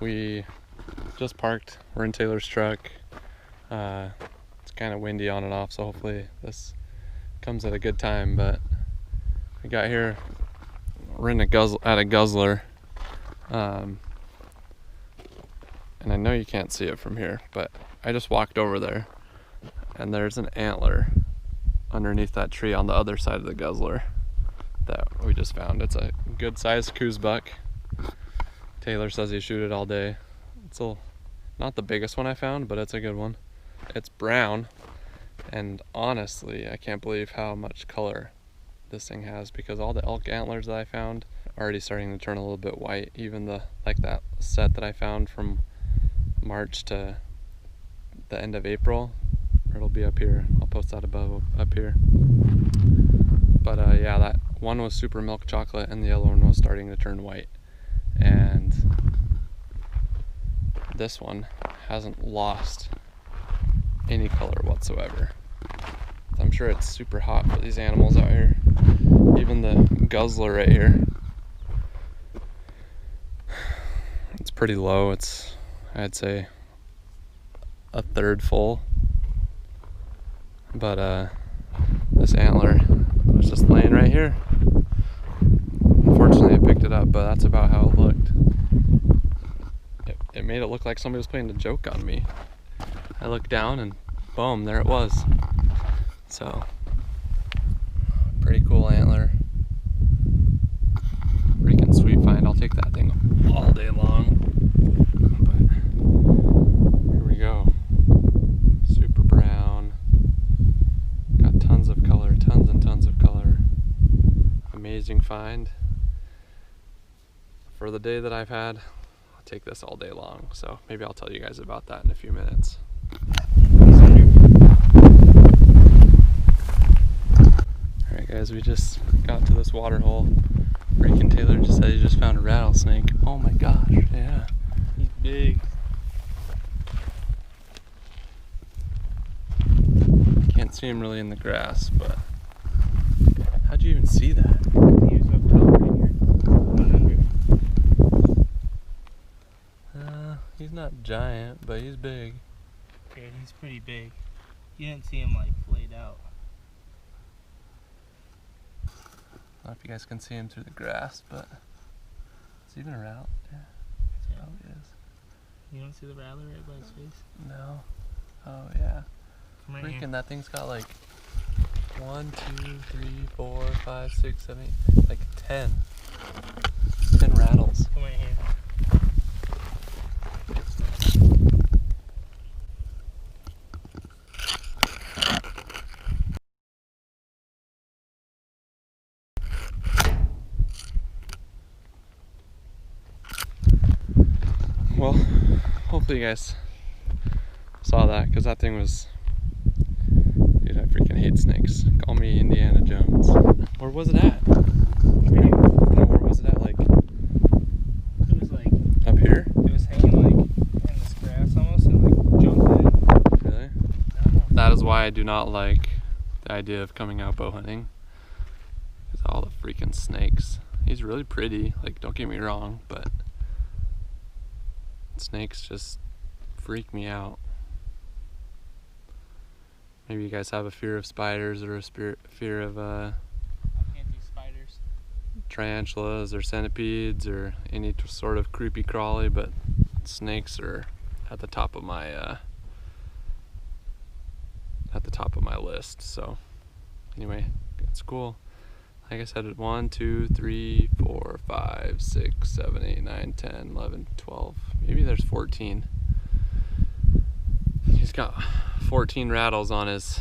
We just parked. We're in Taylor's truck. It's kind of windy on and off, so hopefully this comes at a good time. But we got here. We're in at a guzzler, and I know you can't see it from here, but I just walked over there, and there's an antler underneath that tree on the other side of the guzzler that we just found. It's a good-sized coos buck. Taylor says he shoot it all day. It's not the biggest one I found, but it's a good one. It's brown, and honestly, I can't believe how much color this thing has, because all the elk antlers that I found are already starting to turn a little bit white. Even that set that I found from March to the end of April, it'll be up here. I'll post that up here. But yeah, that one was super milk chocolate, and the other one was starting to turn white. And this one hasn't lost any color whatsoever. I'm sure it's super hot for these animals out here. Even the guzzler right here, it's pretty low. It's, I'd say, a third full. But this antler was just laying right here. Unfortunately, I picked it up, but that's about how it looked. It made it look like somebody was playing a joke on me. I looked down and boom, there it was. So, pretty cool antler. Freaking sweet find. I'll take that thing all day long. But here we go. Super brown. Got tons of color, tons and tons of color. Amazing find. For the day that I've had, I'll take this all day long. So maybe I'll tell you guys about that in a few minutes. Alright guys, we just got to this water hole. Freaking Taylor just said he just found a rattlesnake. Oh my gosh, yeah. He's big. Can't see him really in the grass, but how'd you even see that? He was up top right here. He's not giant, but he's big. Yeah, he's pretty big. You didn't see him like flayed out. I don't know if you guys can see him through the grass, but it's even a rattle. Yeah, it probably is. You don't see the rattler right by his face? No. Oh yeah. Come right Freaking here. that thing's got like 1, 2, 3, 4, 5, 6, 7, 8, like 10 rattles. Come right here. Well, hopefully you guys saw that, because that thing was, dude, I freaking hate snakes. Call me Indiana Jones. Where was it at? No, where was it at? Like, It was like, up here? it was hanging like in this grass almost and like jumped in. Really? That is why I do not like the idea of coming out bow hunting. Because all the freaking snakes. He's really pretty, like, don't get me wrong, but snakes just freak me out. Maybe you guys have a fear of spiders or a fear of I can't do spiders. tarantulas or centipedes or any sort of creepy crawly, but snakes are at the top of my list. So anyway, it's cool. Like I said, 1, 2, 3, 4, 5, 6, 7, 8, 9, 10, 11, 12. Maybe there's 14. He's got 14 rattles on his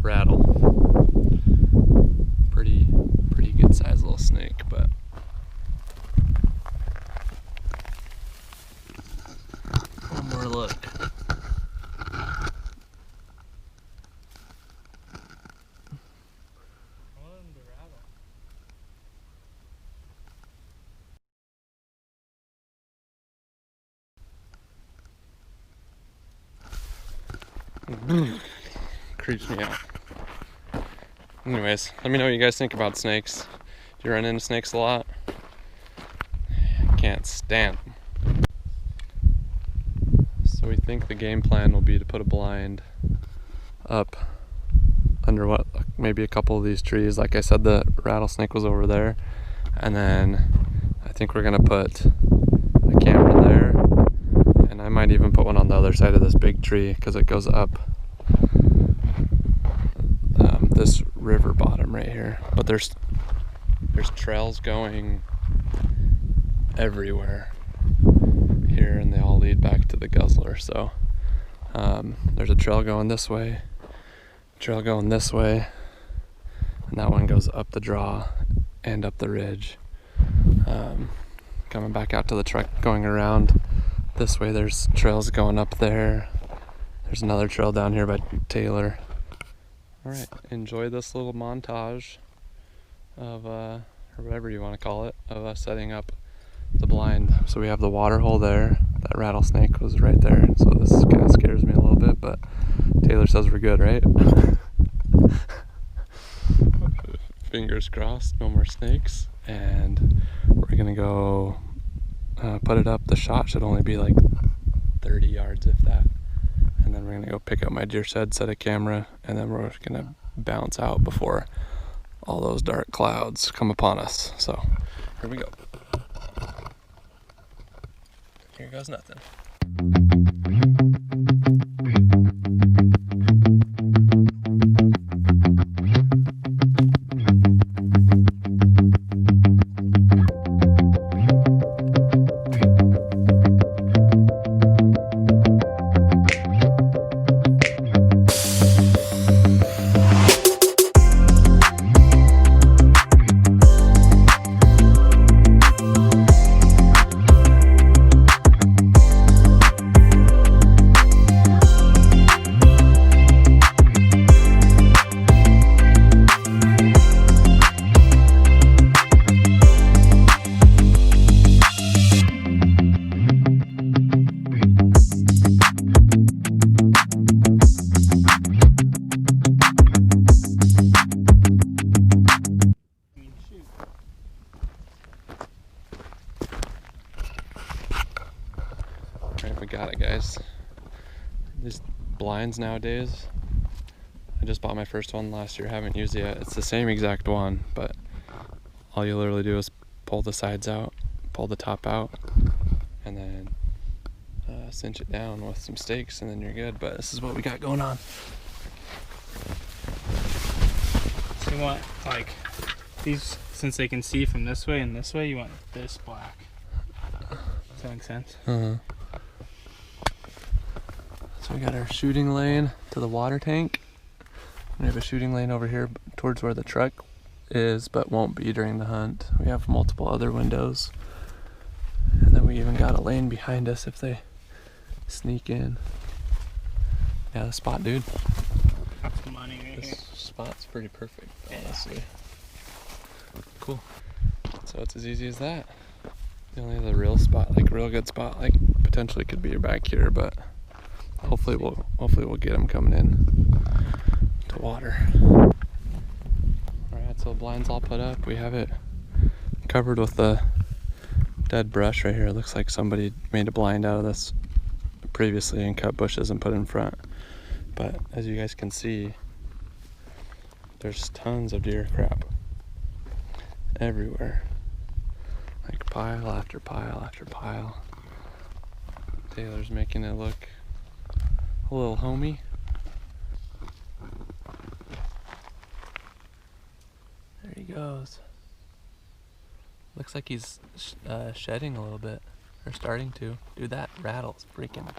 rattle. Pretty good sized little snake, but one more look. Creeps me out. Anyways, let me know what you guys think about snakes. Do you run into snakes a lot? can't stand them. So we think the game plan will be to put a blind up under what, maybe a couple of these trees. Like I said, the rattlesnake was over there, and then I think we're gonna put a camera there, and I might even put one on the other side of this big tree because it goes up this river bottom right here. But there's trails going everywhere here, and they all lead back to the guzzler. So there's a trail going this way, trail going this way, and that one goes up the draw and up the ridge. Coming back out to the truck, going around this way, there's trails going up there. There's another trail down here by Taylor. All right, enjoy this little montage of or whatever you want to call it, of us setting up the blind. So we have the water hole there. That rattlesnake was right there, so this kind of scares me a little bit, but Taylor says we're good, right? Fingers crossed, no more snakes. And we're gonna go put it up. The shot should only be like 30 yards, if that. And then we're gonna go pick up my deer shed, set a camera, and then we're gonna bounce out before all those dark clouds come upon us. So here we go. Here goes nothing. Alright, we got it, guys. These blinds nowadays, I just bought my first one last year, haven't used it yet. It's the same exact one, but all you literally do is pull the sides out, pull the top out, and then cinch it down with some stakes, and then you're good. But this is what we got going on. So you want, like, these, since they can see from this way and this way, you want this black. Does that make sense? Uh-huh. So we got our shooting lane to the water tank. We have a shooting lane over here towards where the truck is, but won't be during the hunt. We have multiple other windows. And then we even got a lane behind us if they sneak in. Yeah, the spot, dude. That's money right This here. spot's pretty perfect, honestly. Cool. So it's as easy as that. The only other real spot, like real good spot, like potentially could be back here, but hopefully we'll get them coming in to water. All right, so the blind's all put up. We have it covered with the dead brush right here. It looks like somebody made a blind out of this previously and cut bushes and put in front. But as you guys can see, there's tons of deer crap everywhere. Like pile after pile after pile. Taylor's making it look a little homey. There he goes. Looks like he's shedding a little bit, or starting to. Dude, that rattle's freaking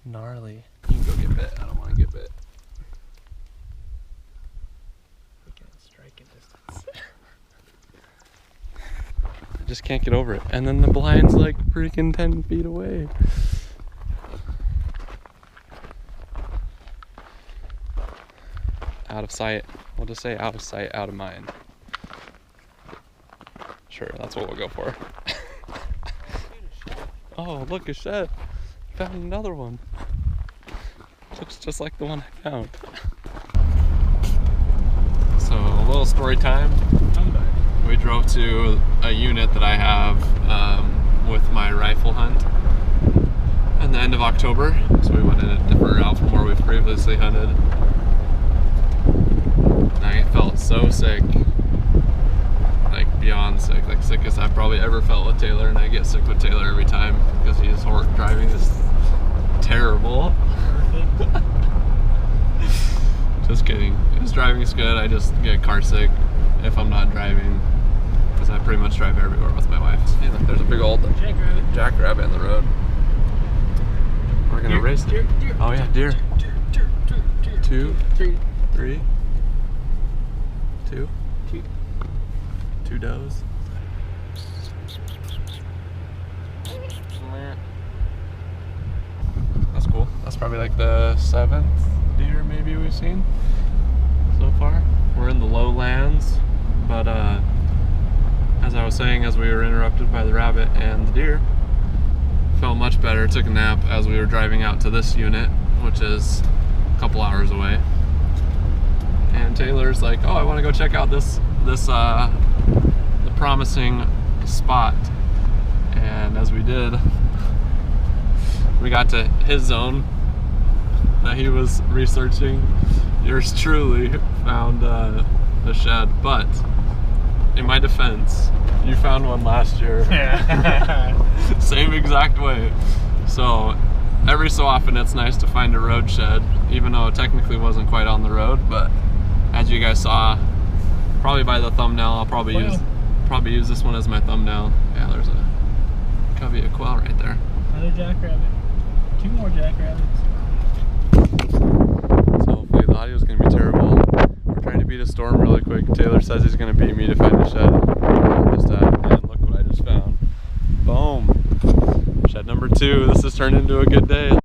gnarly. You can go get bit. I don't want to get bit. Freaking striking distance. I just can't get over it. And then the blind's like freaking 10 feet away. Out of sight. We'll just say out of sight, out of mind. Sure, that's what we'll go for. Oh, look, a shed. Found another one. Looks just like the one I found. So, a little story time. We drove to a unit that I have end of October, so we went in a different route from where we've previously hunted. And I felt so sick, like beyond sick, like sickest I've probably ever felt with Taylor, and I get sick with Taylor every time because his driving is terrible. Just kidding. His driving is good. I just get car sick if I'm not driving, because I pretty much drive everywhere with my wife. Yeah, there's a big old jackrabbit in the road. We're gonna race it. Oh yeah, deer. 2, 3, 2, 2 does. That's cool. That's probably like the 7th deer maybe we've seen so far. We're in the lowlands, but as I was saying, as we were interrupted by the rabbit and the deer, felt much better. Took a nap as we were driving out to this unit, which is a couple hours away. And Taylor's like, "Oh, I want to go check out the promising spot." And as we did, we got to his zone that he was researching. Yours truly found the shed, but in my defense, you found one last year. Yeah. Same exact way. So every so often it's nice to find a road shed, even though it technically wasn't quite on the road. But as you guys saw, probably by the thumbnail, I'll probably use this one as my thumbnail. Yeah, there's a covey of quail right there. Another jackrabbit. 2 more jackrabbits. So hopefully the audio is going to be terrible. We're trying to beat a storm really quick. Taylor says he's going to beat me to find a shed. And look what I just found. Boom. Shed number 2. This has turned into a good day.